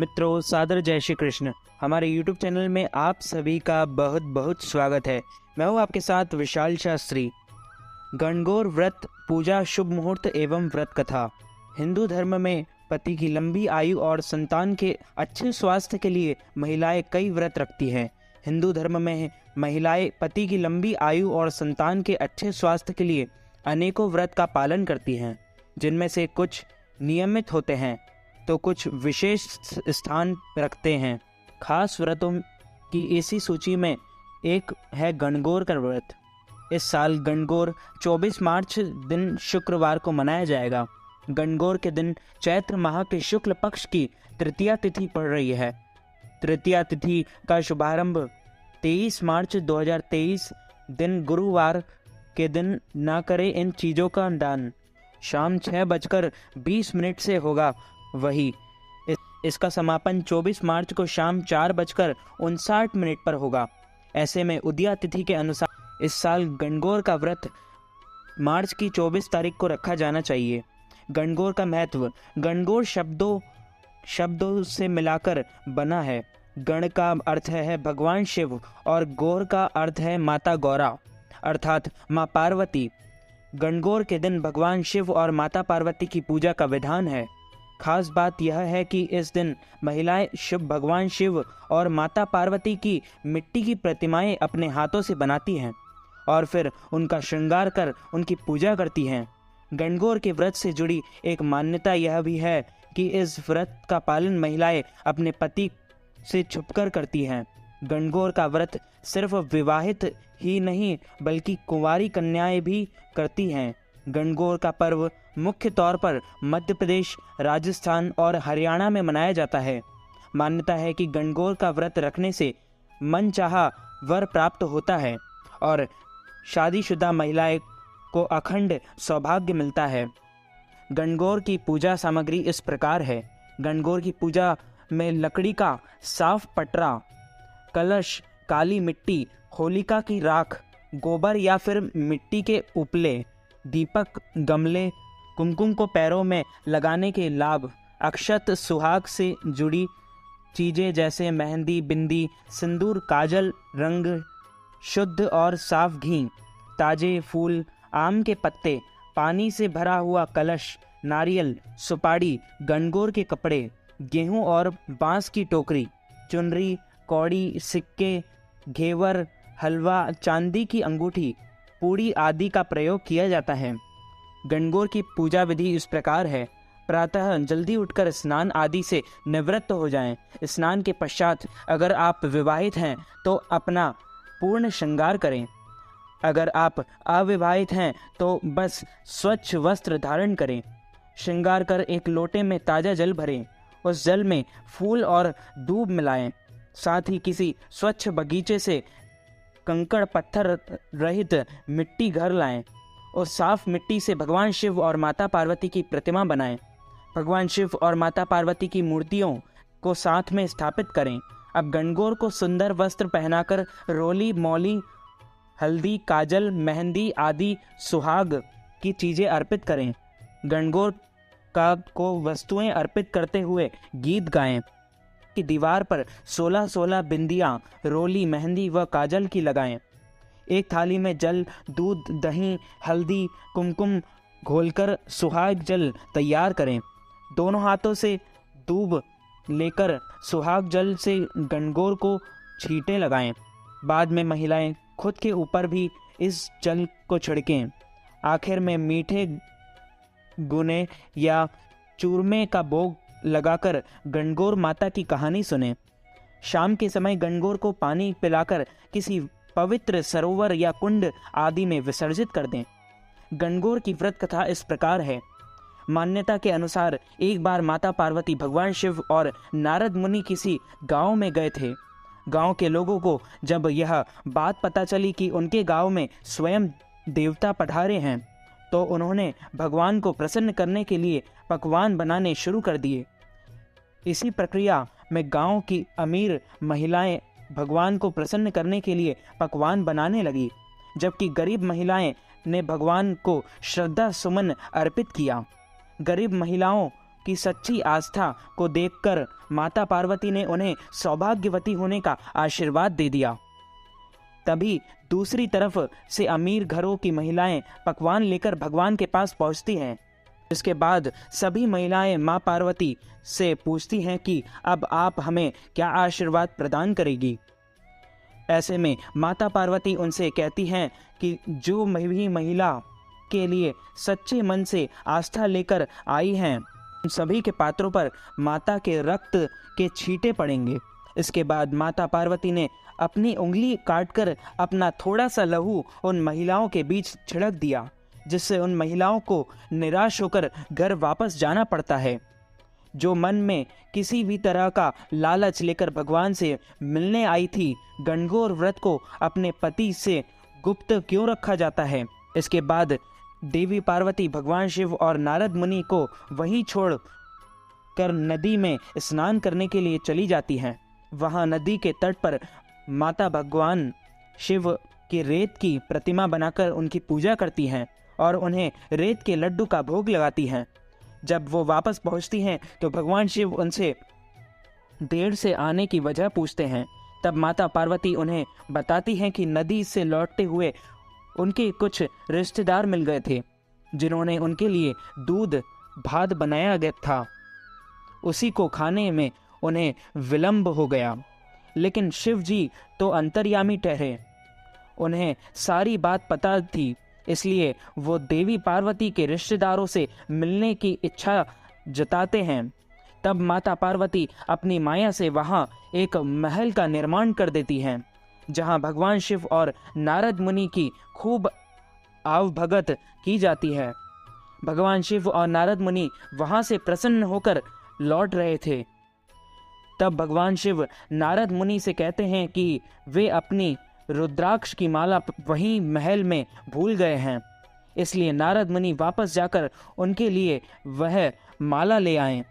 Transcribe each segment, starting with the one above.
मित्रों, सादर जय श्री कृष्ण। हमारे YouTube चैनल में आप सभी का बहुत बहुत स्वागत है। मैं हूँ आपके साथ विशाल शास्त्री। गणगौर व्रत पूजा, शुभ मुहूर्त एवं व्रत कथा। हिंदू धर्म में पति की लंबी आयु और संतान के अच्छे स्वास्थ्य के लिए महिलाएं कई व्रत रखती हैं। हिंदू धर्म में महिलाएं पति की लंबी आयु और संतान के अच्छे स्वास्थ्य के लिए अनेकों व्रत का पालन करती हैं, जिनमें से कुछ नियमित होते हैं तो कुछ विशेष स्थान रखते हैं। खास व्रतों की इसी सूची में एक है गणगौर का व्रत। इस साल गणगौर 24 मार्च दिन शुक्रवार को मनाया जाएगा। गणगौर के दिन चैत्र माह के शुक्ल पक्ष की तृतीया तिथि पड़ रही है। तृतीया तिथि का शुभारंभ 23 मार्च 2023 दिन गुरुवार के दिन न करें इन चीज़ों का दान। शाम 6:20 से होगा। वही इसका समापन 24 मार्च को शाम 4:59 पर होगा। ऐसे में उदया तिथि के अनुसार इस साल गणगौर का व्रत मार्च की 24 तारीख को रखा जाना चाहिए। गणगौर का महत्व। गणगौर शब्दों से मिलाकर बना है। गण का अर्थ है भगवान शिव और गौर का अर्थ है माता गौरा अर्थात माँ पार्वती। गणगौर के दिन भगवान शिव और माता पार्वती की पूजा का विधान है। खास बात यह है कि इस दिन महिलाएं भगवान शिव और माता पार्वती की मिट्टी की प्रतिमाएं अपने हाथों से बनाती हैं और फिर उनका श्रृंगार कर उनकी पूजा करती हैं। गणगौर के व्रत से जुड़ी एक मान्यता यह भी है कि इस व्रत का पालन महिलाएं अपने पति से छुपकर करती हैं। गणगौर का व्रत सिर्फ विवाहित ही नहीं बल्कि कुंवारी कन्याएं भी करती हैं। गणगौर का पर्व मुख्य तौर पर मध्य प्रदेश, राजस्थान और हरियाणा में मनाया जाता है। मान्यता है कि गणगौर का व्रत रखने से मनचाहा वर प्राप्त होता है और शादीशुदा महिलाएं को अखंड सौभाग्य मिलता है। गणगौर की पूजा सामग्री इस प्रकार है। गणगौर की पूजा में लकड़ी का साफ पटरा, कलश, काली मिट्टी, होलिका की राख, गोबर या फिर मिट्टी के उपले, दीपक, गमले, कुमकुम को पैरों में लगाने के लाभ, अक्षत, सुहाग से जुड़ी चीज़ें जैसे मेहंदी, बिंदी, सिंदूर, काजल, रंग, शुद्ध और साफ घी, ताजे फूल, आम के पत्ते, पानी से भरा हुआ कलश, नारियल, सुपारी, गणगौर के कपड़े, गेहूं और बांस की टोकरी, चुनरी, कौड़ी, सिक्के, घेवर, हलवा, चांदी की अंगूठी, पूड़ी आदि का प्रयोग किया जाता है। गणगौर की पूजा विधि इस प्रकार है। प्रातः जल्दी उठकर स्नान आदि से निवृत्त हो जाएं। स्नान के पश्चात अगर आप विवाहित हैं तो अपना पूर्ण श्रृंगार करें। अगर आप अविवाहित हैं तो बस स्वच्छ वस्त्र धारण करें। श्रृंगार कर एक लोटे में ताज़ा जल भरें। उस जल में फूल और दूब मिलाएं। साथ ही किसी स्वच्छ बगीचे से कंकड़ पत्थर रहित मिट्टी घर लाएं और साफ मिट्टी से भगवान शिव और माता पार्वती की प्रतिमा बनाएं। भगवान शिव और माता पार्वती की मूर्तियों को साथ में स्थापित करें। अब गणगौर को सुंदर वस्त्र पहनाकर रोली, मौली, हल्दी, काजल, मेहंदी आदि सुहाग की चीज़ें अर्पित करें। गणगौर को वस्तुएं अर्पित करते हुए गीत गाएं। की दीवार पर 16-16 बिंदियां, रोली, मेहंदी व काजल की लगाएं। एक थाली में जल, दूध, दही, हल्दी, कुमकुम घोलकर सुहाग जल तैयार करें। दोनों हाथों से दूब लेकर सुहाग जल से गणगौर को छींटे लगाएं। बाद में महिलाएं खुद के ऊपर भी इस जल को छिड़कें। आखिर में मीठे गुने या चूरमे का भोग लगाकर गणगौर माता की कहानी सुने। शाम के समय गणगौर को पानी पिलाकर किसी पवित्र सरोवर या कुंड आदि में विसर्जित कर दें। गणगौर की व्रत कथा इस प्रकार है। मान्यता के अनुसार एक बार माता पार्वती, भगवान शिव और नारद मुनि किसी गांव में गए थे। गांव के लोगों को जब यह बात पता चली कि उनके गांव में स्वयं देवता पधारे हैं तो उन्होंने भगवान को प्रसन्न करने के लिए पकवान बनाने शुरू कर दिए। इसी प्रक्रिया में गांव की अमीर महिलाएं भगवान को प्रसन्न करने के लिए पकवान बनाने लगी, जबकि गरीब महिलाएं ने भगवान को श्रद्धा सुमन अर्पित किया। गरीब महिलाओं की सच्ची आस्था को देखकर माता पार्वती ने उन्हें सौभाग्यवती होने का आशीर्वाद दे दिया। तभी दूसरी तरफ से अमीर घरों की महिलाएं पकवान लेकर भगवान के पास पहुंचती हैं। इसके बाद सभी महिलाएं मां पार्वती से पूछती हैं कि अब आप हमें क्या आशीर्वाद प्रदान करेगी। ऐसे में माता पार्वती उनसे कहती हैं कि जो भी महिला के लिए सच्चे मन से आस्था लेकर आई हैं, उन सभी के पात्रों पर माता के रक्त के छींटे पड़ेंगे। इसके बाद माता पार्वती ने अपनी उंगली काटकर अपना थोड़ा सा लहू उन महिलाओं के बीच छिड़क दिया, जिससे उन महिलाओं को निराश होकर घर वापस जाना पड़ता है। जो मन में किसी भी तरह का लालच लेकर भगवान से मिलने आई थी, गणगौर व्रत को अपने पति से गुप्त क्यों रखा जाता है। इसके बाद देवी पार्वती भगवान शिव और नारद मुनि को वहीं छोड़ कर नदी में स्नान करने के लिए चली जाती हैं। वहां नदी के तट पर माता भगवान शिव की रेत की प्रतिमा बनाकर उनकी पूजा करती हैं और उन्हें रेत के लड्डू का भोग लगाती हैं। जब वो वापस पहुंचती हैं तो भगवान शिव उनसे देर से आने की वजह पूछते हैं। तब माता पार्वती उन्हें बताती हैं कि नदी से लौटते हुए उनके कुछ रिश्तेदार मिल गए थे, जिन्होंने उनके लिए दूध भात बनाया गया था। उसी को खाने में उन्हें विलंब हो गया, लेकिन शिव जी तो अंतर्यामी ठहरे। उन्हें सारी बात पता थी, इसलिए वो देवी पार्वती के रिश्तेदारों से मिलने की इच्छा जताते हैं। तब माता पार्वती अपनी माया से वहां एक महल का निर्माण कर देती हैं, जहां भगवान शिव और नारद मुनि की खूब आवभगत की जाती है। भगवान शिव और नारद मुनि वहां से प्रसन्न होकर लौट रहे थे। तब भगवान शिव नारद मुनि से कहते हैं कि वे अपनी रुद्राक्ष की माला वहीं महल में भूल गए हैं, इसलिए नारद मुनि वापस जाकर उनके लिए वह माला ले आए।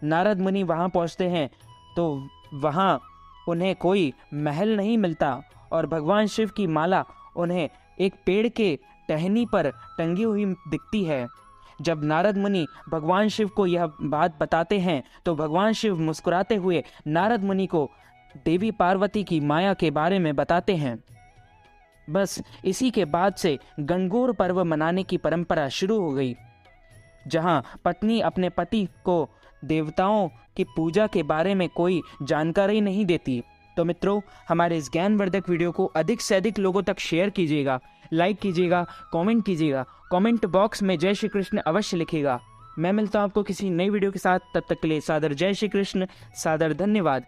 नारद मुनि वहां पहुंचते हैं तो वहां उन्हें कोई महल नहीं मिलता और भगवान शिव की माला उन्हें एक पेड़ के टहनी पर टंगी हुई दिखती है। जब नारद मुनि भगवान शिव को यह बात बताते हैं तो भगवान शिव मुस्कुराते हुए नारद मुनि को देवी पार्वती की माया के बारे में बताते हैं। बस इसी के बाद से गणगौर पर्व मनाने की परंपरा शुरू हो गई, जहां पत्नी अपने पति को देवताओं की पूजा के बारे में कोई जानकारी नहीं देती। तो मित्रों, हमारे इस ज्ञानवर्धक वीडियो को अधिक से अधिक लोगों तक शेयर कीजिएगा, लाइक कीजिएगा, कमेंट कीजिएगा। कमेंट बॉक्स में जय श्री कृष्ण अवश्य लिखिएगा। मैं मिलता हूं आपको किसी नई वीडियो के साथ, तब तक के लिए सादर जय श्री कृष्ण, सादर धन्यवाद।